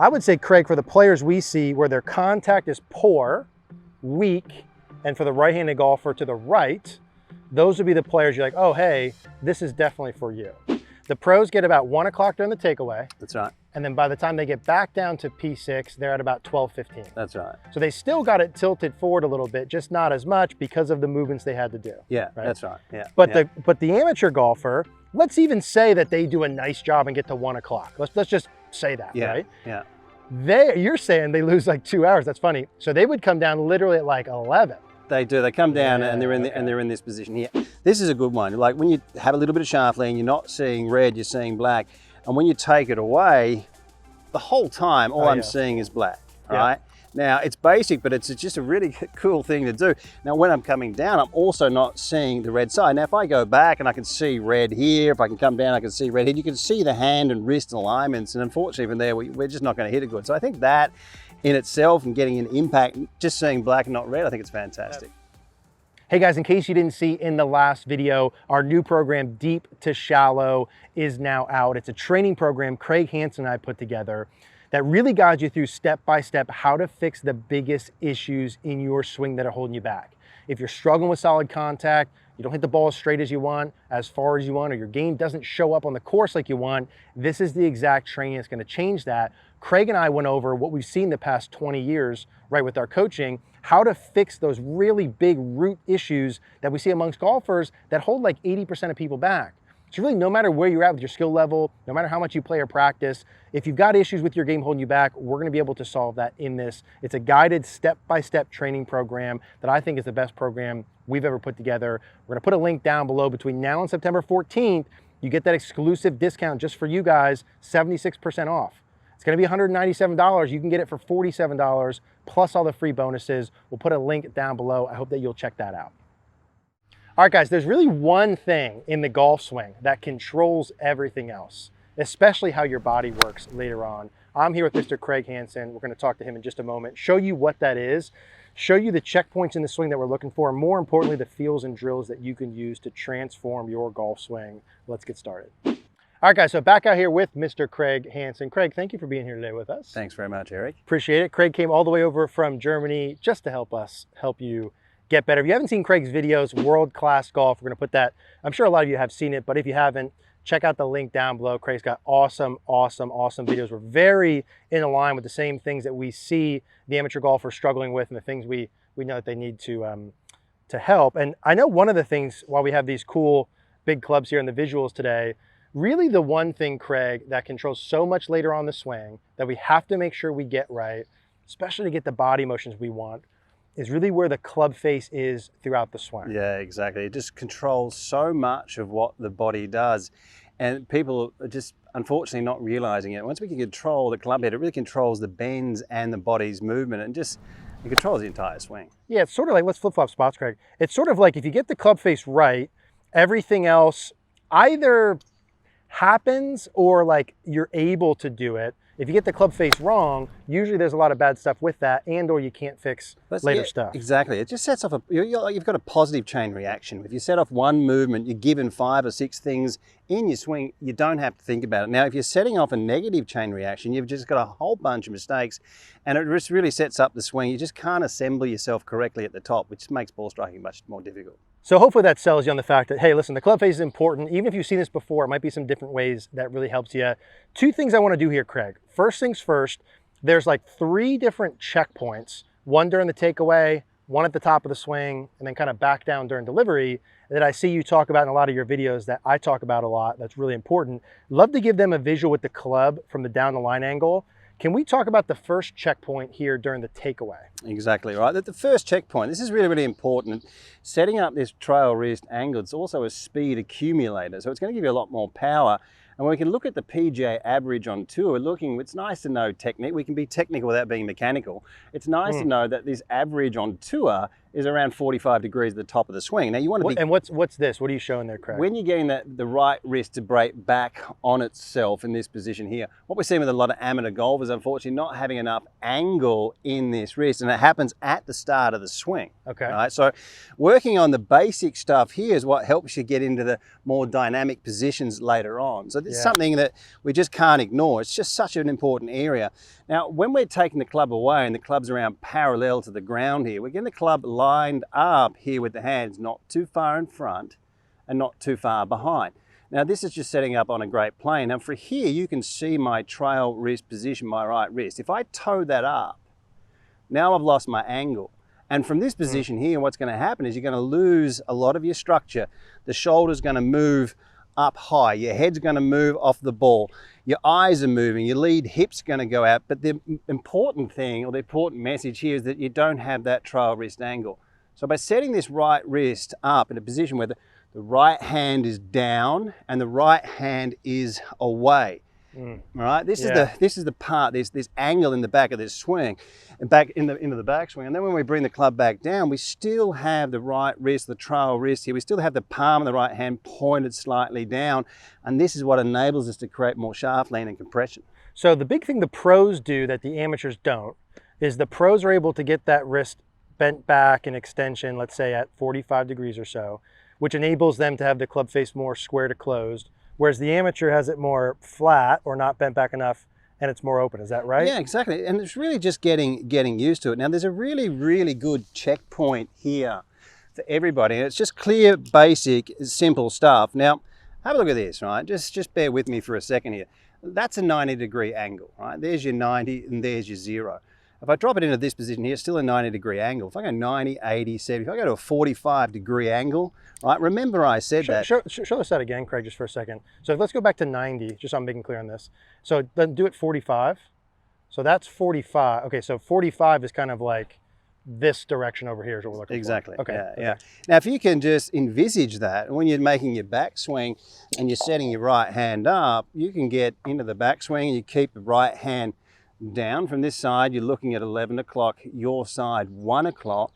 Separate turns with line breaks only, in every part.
I would say, Craig, for the players we see where their contact is poor, weak, and for the right-handed golfer to the right, those would be the players you're like, oh, hey, this is definitely for you. The pros get about 1 o'clock during the takeaway.
That's right.
And then by the time they get back down to P6, they're at about 12:15.
That's right.
So they still got it tilted forward a little bit, just not as much because of the movements they had to do.
Yeah,
right?
that's right. Yeah.
But
yeah.
the amateur golfer, let's even say that they do a nice job and get to 1 o'clock. Let's just say that,
yeah,
right?
Yeah.
You're saying they lose like 2 hours. That's funny. So they would come down literally at like 11.
They do. They come down and they're in and they're in this position here. This is a good one. Like when you have a little bit of shaft lean, you're not seeing red, you're seeing black. And when you take it away, the whole time, all I'm seeing is black. All right. Now it's basic, but it's just a really cool thing to do. Now when I'm coming down, I'm also not seeing the red side. Now if I go back and I can see red here, if I can come down, I can see red here. You can see the hand and wrist alignments, and unfortunately from there, we're just not going to hit it good. So I think that in itself and getting an impact, just seeing black and not red, I think it's fantastic.
Hey guys, in case you didn't see in the last video, our new program, Deep to Shallow, is now out. It's a training program Craig Hansen and I put together that really guides you through step-by-step how to fix the biggest issues in your swing that are holding you back. If you're struggling with solid contact, you don't hit the ball as straight as you want, as far as you want, or your game doesn't show up on the course like you want, this is the exact training that's gonna change that. Craig and I went over what we've seen the past 20 years, right, with our coaching, how to fix those really big root issues that we see amongst golfers that hold like 80% of people back. So really, no matter where you're at with your skill level, no matter how much you play or practice, if you've got issues with your game holding you back, we're gonna be able to solve that in this. It's a guided step-by-step training program that I think is the best program we've ever put together. We're gonna put a link down below. Between now and September 14th, you get that exclusive discount just for you guys, 76% off. It's gonna be $197. You can get it for $47 plus all the free bonuses. We'll put a link down below. I hope that you'll check that out. All right, guys, there's really one thing in the golf swing that controls everything else, especially how your body works later on. I'm here with Mr. Craig Hansen. We're gonna talk to him in just a moment, show you what that is, show you the checkpoints in the swing that we're looking for, and more importantly, the feels and drills that you can use to transform your golf swing. Let's get started. All right, guys, so back out here with Mr. Craig Hansen. Craig, thank you for being here today with us.
Thanks very much, Eric.
Appreciate it. Craig came all the way over from Germany just to help you get better. If you haven't seen Craig's videos, World-Class Golf, we're gonna put that, I'm sure a lot of you have seen it, but if you haven't, check out the link down below. Craig's got awesome videos. We're very in line with the same things that we see the amateur golfers struggling with and the things we know that they need to help. And I know one of the things, while we have these cool big clubs here in the visuals today, really the one thing, Craig, that controls so much later on the swing that we have to make sure we get right, especially to get the body motions we want, is really where the club face is throughout the swing.
Yeah, exactly. It just controls so much of what the body does. And people are just unfortunately not realizing it. Once we can control the club head, it really controls the bends and the body's movement, and just it controls the entire swing.
Yeah, it's sort of like, let's flip-flop spots, Craig. It's sort of like if you get the club face right, everything else either happens or like you're able to do it. If you get the club face wrong, usually there's a lot of bad stuff with that, and or you can't fix later stuff.
Exactly. It just sets off you've got a positive chain reaction. If you set off one movement, you're given 5 or 6 things in your swing, you don't have to think about it. Now, if you're setting off a negative chain reaction, you've just got a whole bunch of mistakes, and it just really sets up the swing. You just can't assemble yourself correctly at the top, which makes ball striking much more difficult.
So hopefully that sells you on the fact that, hey, listen, the club face is important. Even if you've seen this before, it might be some different ways that really helps you. 2 things I want to do here, Craig. First things first, there's like 3 different checkpoints, one during the takeaway, one at the top of the swing, and then kind of back down during delivery, that I see you talk about in a lot of your videos that I talk about a lot. That's really important. Love to give them a visual with the club from the down the line angle. Can we talk about the first checkpoint here during the takeaway?
Exactly right. The first checkpoint, this is really, really important. Setting up this trail wrist angle, it's also a speed accumulator, so it's going to give you a lot more power. And when we can look at the PGA average on tour, it's nice to know technique. We can be technical without being mechanical. It's nice to know that this average on tour is around 45 degrees at the top of the swing. Now you want to be...
And what's this? What are you showing there, Craig?
When you're getting the right wrist to break back on itself in this position here, what we're seeing with a lot of amateur golfers, unfortunately, not having enough angle in this wrist, and it happens at the start of the swing.
Okay.
Right? So working on the basic stuff here is what helps you get into the more dynamic positions later on. So this is something that we just can't ignore. It's just such an important area. Now, when we're taking the club away and the club's around parallel to the ground here, we're getting the club lined up here with the hands not too far in front and not too far behind. Now, this is just setting up on a great plane. Now, for here, you can see my trail wrist position, my right wrist. If I toe that up, now I've lost my angle. And from this position here, what's going to happen is you're going to lose a lot of your structure. The shoulder's going to move up high. Your head's going to move off the ball. Your eyes are moving. Your lead hip's going to go out. But the important thing, or the important message here, is that you don't have that trail wrist angle. So by setting this right wrist up in a position where the right hand is down and the right hand is away, all right, this is the part, this angle in the back of this swing, and back into the backswing. And then when we bring the club back down, we still have the right wrist, the trail wrist here. We still have the palm of the right hand pointed slightly down, and this is what enables us to create more shaft lean and compression.
So the big thing the pros do that the amateurs don't is the pros are able to get that wrist bent back in extension, let's say at 45 degrees or so, which enables them to have the club face more square to closed, whereas the amateur has it more flat or not bent back enough and it's more open. Is that right?
Yeah, exactly. And it's really just getting used to it. Now, there's a really, really good checkpoint here for everybody. And it's just clear, basic, simple stuff. Now, have a look at this, right? Just bear with me for a second here. That's a 90-degree angle, right? There's your 90 and there's your 0. If I drop it into this position here, it's still a 90-degree angle. If I go 90, 80, 70, if I go to a 45-degree angle, right? Remember I said that.
Show us that again, Craig, just for a second. So let's go back to 90, just so I'm making clear on this. So then do it 45. So that's 45. Okay, so 45 is kind of like this direction over here is what we're looking for.
Exactly.
Okay.
Yeah. Now, if you can just envisage that, when you're making your backswing and you're setting your right hand up, you can get into the backswing and you keep the right hand down. From this side, you're looking at 11 o'clock, your side 1 o'clock.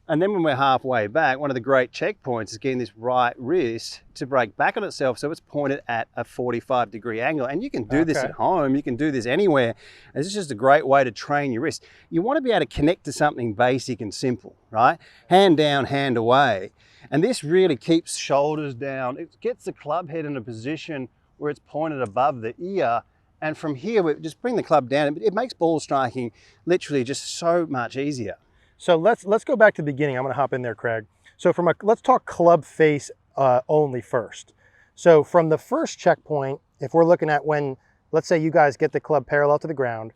And then when we're halfway back, one of the great checkpoints is getting this right wrist to break back on itself so it's pointed at a 45-degree angle. And you can do this at home, you can do this anywhere. And this is just a great way to train your wrist. You want to be able to connect to something basic and simple, right? Hand down, hand away. And this really keeps shoulders down. It gets the club head in a position where it's pointed above the ear. And from here, we just bring the club down. It makes ball striking literally just so much easier.
So let's go back to the beginning. I'm going to hop in there, Craig. So let's talk club face only first. So from the first checkpoint, if we're looking at when, let's say you guys get the club parallel to the ground,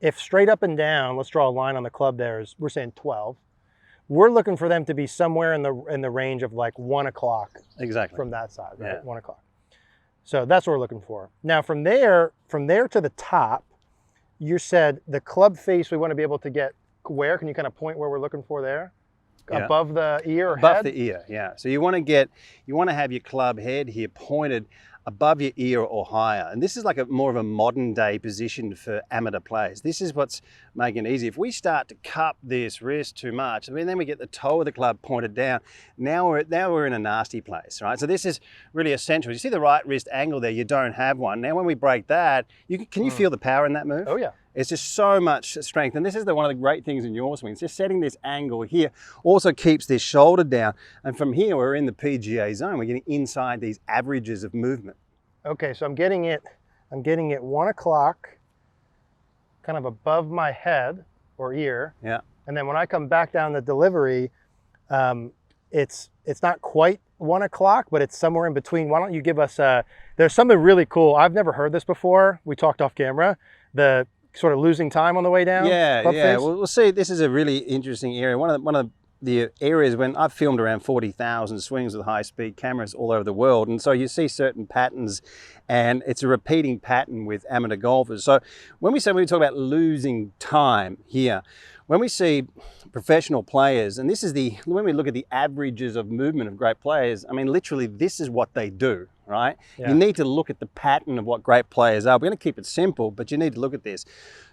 if straight up and down, let's draw a line on the club there, is we're saying 12. We're looking for them to be somewhere in the range of like 1 o'clock.
Exactly.
From that side, right?
Yeah.
1 o'clock. So that's what we're looking for. Now from there to the top, you said the club face we want to be able to get where? Can you kind of point where we're looking for there? Yeah. Above the ear or
above
head?
The ear, yeah. So you want to have your club head here pointed above your ear or higher. And this is like more of a modern day position for amateur players. This is what's making it easy. If we start to cup this wrist too much, I mean, then we get the toe of the club pointed down. Now we're in a nasty place, right? So this is really essential. You see the right wrist angle there, you don't have one. Now when we break that, can you feel the power in that move?
Oh yeah.
It's just so much strength. And this is one of the great things in your swing. It's just setting this angle here also keeps this shoulder down. And from here, we're in the PGA zone. We're getting inside these averages of movement.
Okay, so I'm getting it 1 o'clock, kind of above my head or ear.
Yeah.
And then when I come back down the delivery, it's not quite 1 o'clock, but it's somewhere in between. Why don't you give us there's something really cool. I've never heard this before. We talked off camera. The sort of losing time on the way down?
Yeah. Well, we'll see. This is a really interesting area. One of the areas when I've filmed around 40,000 swings with high-speed cameras all over the world, and so you see certain patterns, and it's a repeating pattern with amateur golfers. So when we talk about losing time here, when we see professional players, and this is when we look at the averages of movement of great players, I mean, literally this is what they do, right?
Yeah.
You need to look at the pattern of what great players are. We're going to keep it simple, but you need to look at this.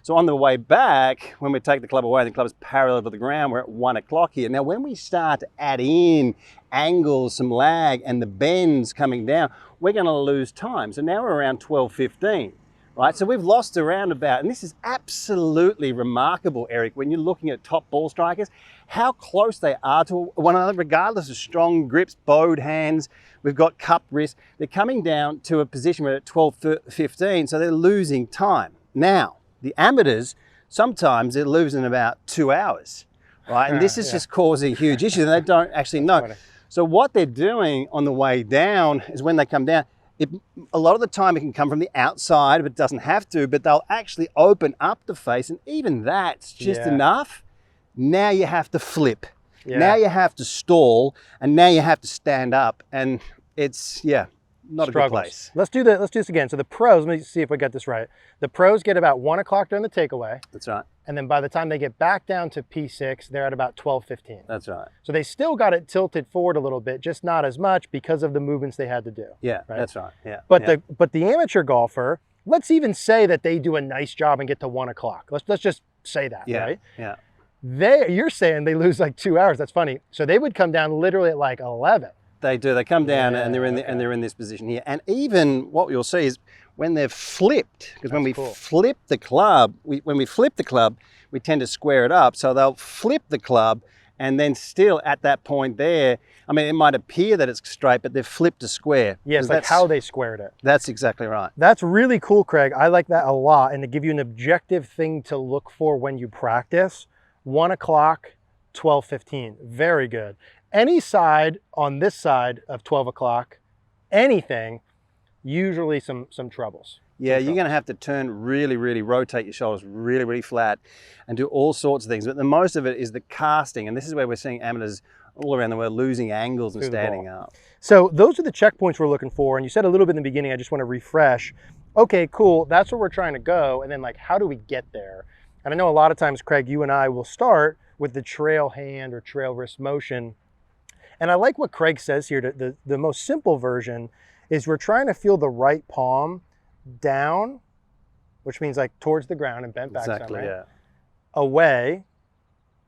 So on the way back, when we take the club away, the club is parallel to the ground, we're at 1 o'clock here. Now, when we start to add in angles, some lag, and the bends coming down, we're going to lose time. So now we're around 12:15. Right, so we've lost around about, and this is absolutely remarkable, Eric, when you're looking at top ball strikers, how close they are to one another, regardless of strong grips, bowed hands, we've got cupped wrists. They're coming down to a position where at 12:15, so they're losing time. Now, the amateurs, sometimes they're losing about 2 hours, right? And this is just causing huge issues, and they don't actually know.
Funny.
So what they're doing on the way down is when they come down, a lot of the time it can come from the outside, but it doesn't have to, but they'll actually open up the face, and even that's just enough. Now you have to flip. Now you have to stall, and now you have to stand up, and it's, not a good place.
Let's do this again. So the pros, let me see if we got this right. The pros get about 1 o'clock during the takeaway.
That's right.
And then by the time they get back down to P6, they're at about 12:15.
That's right.
So they still got it tilted forward a little bit, just not as much because of the movements they had to do.
Yeah,
right?
that's right. Yeah.
But the amateur golfer, let's even say that they do a nice job and get to 1 o'clock. Let's just say that, right?
Yeah.
You're saying they lose like 2 hours. That's funny. So they would come down literally at like 11.
They do. They come down and they're in this position here. And even what you'll see is when they're flipped, because when we flip the club, we tend to square it up. So they'll flip the club, and then still at that point there, I mean, it might appear that it's straight, but they've flipped a square.
Yeah, it's like how they squared it.
That's exactly right.
That's really cool, Craig. I like that a lot. And to give you an objective thing to look for when you practice, 1 o'clock, 12:15. Very good. Any side on this side of 12 o'clock, anything, usually some troubles.
Yeah, you're going to have to turn really, really, rotate your shoulders really, really flat and do all sorts of things. But the most of it is the casting. And this is where we're seeing amateurs all around the world losing angles and standing up.
So those are the checkpoints we're looking for. And you said a little bit in the beginning, I just want to refresh. Okay, cool. That's where we're trying to go. And then like, how do we get there? And I know a lot of times, Craig, you and I will start with the trail hand or trail wrist motion. And I like what Craig says here. The most simple version is we're trying to feel the right palm down, which means like towards the ground and bent back.
Exactly,
some, right?
yeah.
Away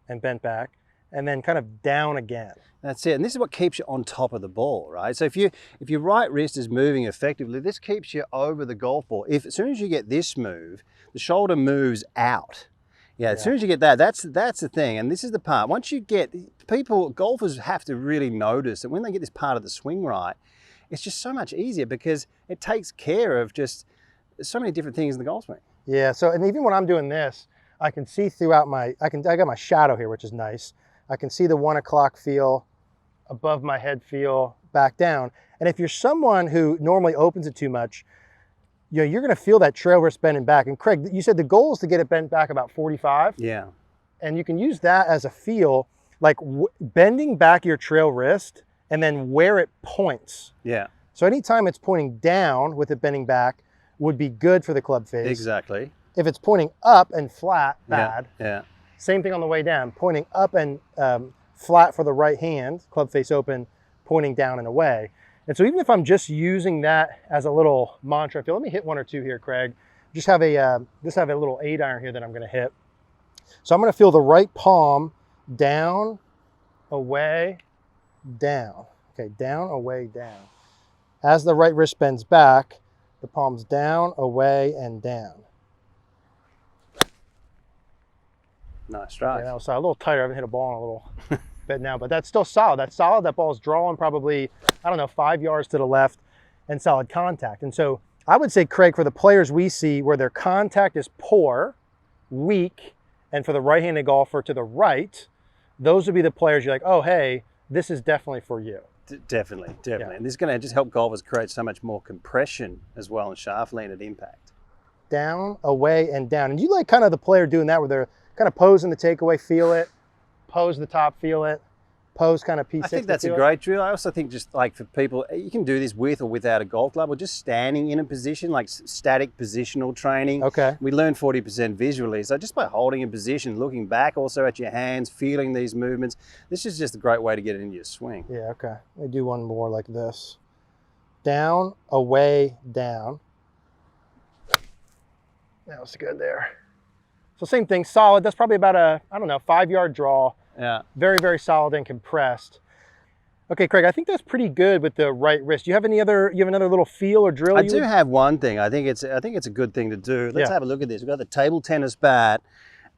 and bent back, and then kind of down again.
That's it. And this is what keeps you on top of the ball, right? So if your right wrist is moving effectively, this keeps you over the golf ball. As soon as you get this move, the shoulder moves out. Yeah, as soon as you get that, that's the thing. And this is the part. Once you get golfers have to really notice that when they get this part of the swing right, it's just so much easier because it takes care of just so many different things in the golf swing.
Yeah, so, and even when I'm doing this, I can see throughout I got my shadow here, which is nice. I can see the 1 o'clock feel, above my head feel, back down. And if you're someone who normally opens it too much, you know, you're going to feel that trail wrist bending back. And Craig, you said the goal is to get it bent back about 45.
Yeah.
And you can use that as a feel, like bending back your trail wrist and then where it points.
Yeah.
So anytime it's pointing down with it bending back would be good for the club face.
Exactly.
If it's pointing up and flat, bad.
Yeah.
Same thing on the way down, pointing up and flat for the right hand, club face open, pointing down and away. And so even if I'm just using that as a little mantra, let me hit one or two here, Craig. Just have a little 8-iron here that I'm going to hit. So I'm going to feel the right palm down, away, down. Okay, down, away, down. As the right wrist bends back, the palm's down, away, and down.
Nice drive.
Yeah, that was a little tighter. I haven't hit a ball in a little bit now, but that's still solid. That's solid. That ball's drawing probably, 5 yards to the left and solid contact. And so I would say, Craig, for the players we see where their contact is poor, weak, and for the right-handed golfer to the right, those would be the players you're like, oh, hey, this is definitely for you.
Definitely.
Yeah.
And this is going to just help golfers create so much more compression as well and shaft lean at impact.
Down, away, and down. And you like kind of the player doing that where they're kind of posing the takeaway, feel it, pose the top, feel it, pose kind of P6.
I think that's a great drill. I also think just like for people, you can do this with or without a golf club or just standing in a position, like static positional training.
Okay.
We learn 40% visually. So just by holding a position, looking back also at your hands, feeling these movements, this is just a great way to get into your swing.
Yeah, okay. Let me do one more like this. down, away, down. That was good there. So same thing, solid. That's probably about a, I don't know, 5-yard draw.
Yeah.
Very, very solid and compressed. Okay, Craig, I think that's pretty good with the right wrist. Do you have another little feel or drill?
I do have one thing. I think it's a good thing to do. Let's have a look at this. We've got the table tennis bat,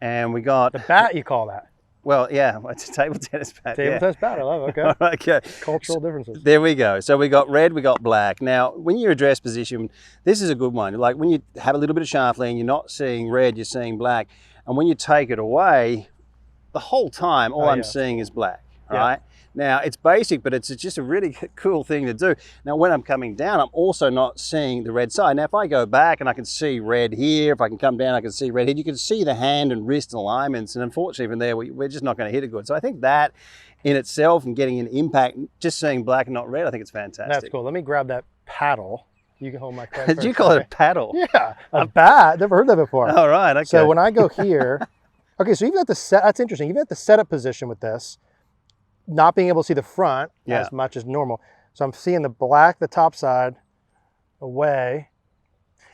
and we got
the bat. You call that?
Well, yeah, it's a table tennis bat.
Table tennis bat. I love it. Okay.
Okay.
Cultural differences.
There we go. So we got red, we got black. Now, when you address position, this is a good one. Like when you have a little bit of shaft lean, you're not seeing red, you're seeing black. And when you take it away, the whole time, all I'm seeing is black. Right? Now, it's basic, but it's just a really cool thing to do. Now, when I'm coming down, I'm also not seeing the red side. Now, if I go back and I can see red here, if I can come down, I can see red here, you can see the hand and wrist alignments. And unfortunately, from there, we're just not going to hit it good. So I think that in itself and getting an impact, just seeing black and not red, I think it's fantastic.
That's cool. Let me grab that paddle. You can hold my card.
Did you call it a paddle?
Yeah, a bat. Never heard that before.
All right, okay.
So when I go here, okay, so you've got the set, that's interesting. You've got the setup position with this, not being able to see the front as much as normal. So I'm seeing the black, the top side, away.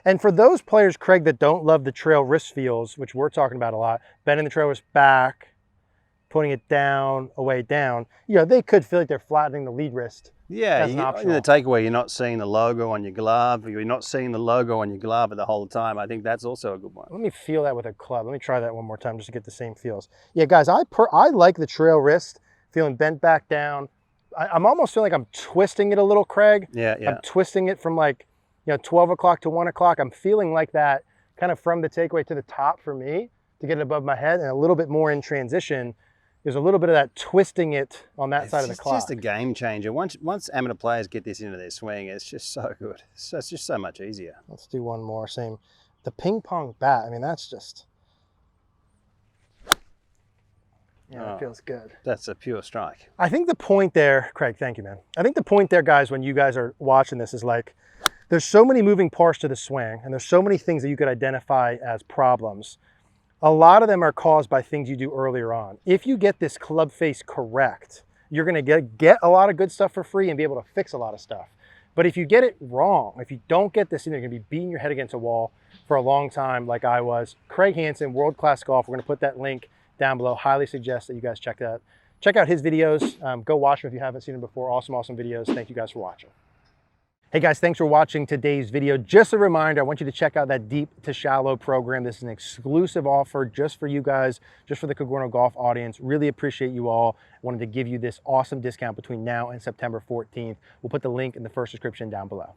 And for those players, Craig, that don't love the trail wrist feels, which we're talking about a lot, bending the trail wrist back, putting it down, away, down, you know, they could feel like they're flattening the lead wrist.
Yeah, in the takeaway, you're not seeing the logo on your glove. You're not seeing the logo on your glove the whole time. I think that's also a good one.
Let me feel that with a club. Let me try that one more time just to get the same feels. Yeah, guys, I like the trail wrist, feeling bent back down. I'm almost feeling like I'm twisting it a little, Craig.
Yeah.
I'm twisting it from like, 12 o'clock to 1 o'clock. I'm feeling like that kind of from the takeaway to the top for me to get it above my head, and a little bit more in transition. There's a little bit of that twisting it on that side of the clock.
It's just a game changer. Once amateur players get this into their swing, it's just so good. So it's just so much easier.
Let's do one more. Same. The ping pong bat, I mean, that's just, it feels good.
That's a pure strike.
I think the point there, Craig, thank you, man. I think the point there, guys, when you guys are watching this is like, there's so many moving parts to the swing, and there's so many things that you could identify as problems. A lot of them are caused by things you do earlier on. If you get this club face correct, you're gonna get a lot of good stuff for free and be able to fix a lot of stuff. But if you get it wrong, if you don't get this in, you're gonna be beating your head against a wall for a long time like I was. Craig Hansen, World Class Golf. We're gonna put that link down below. Highly suggest that you guys check out his videos. Go watch them if you haven't seen them before. Awesome videos. Thank you guys for watching. Hey guys, thanks for watching today's video. Just a reminder, I want you to check out that Deep to Shallow program. This is an exclusive offer just for you guys, just for the Cogorno Golf audience. Really appreciate you all. I wanted to give you this awesome discount between now and September 14th. We'll put the link in the first description down below.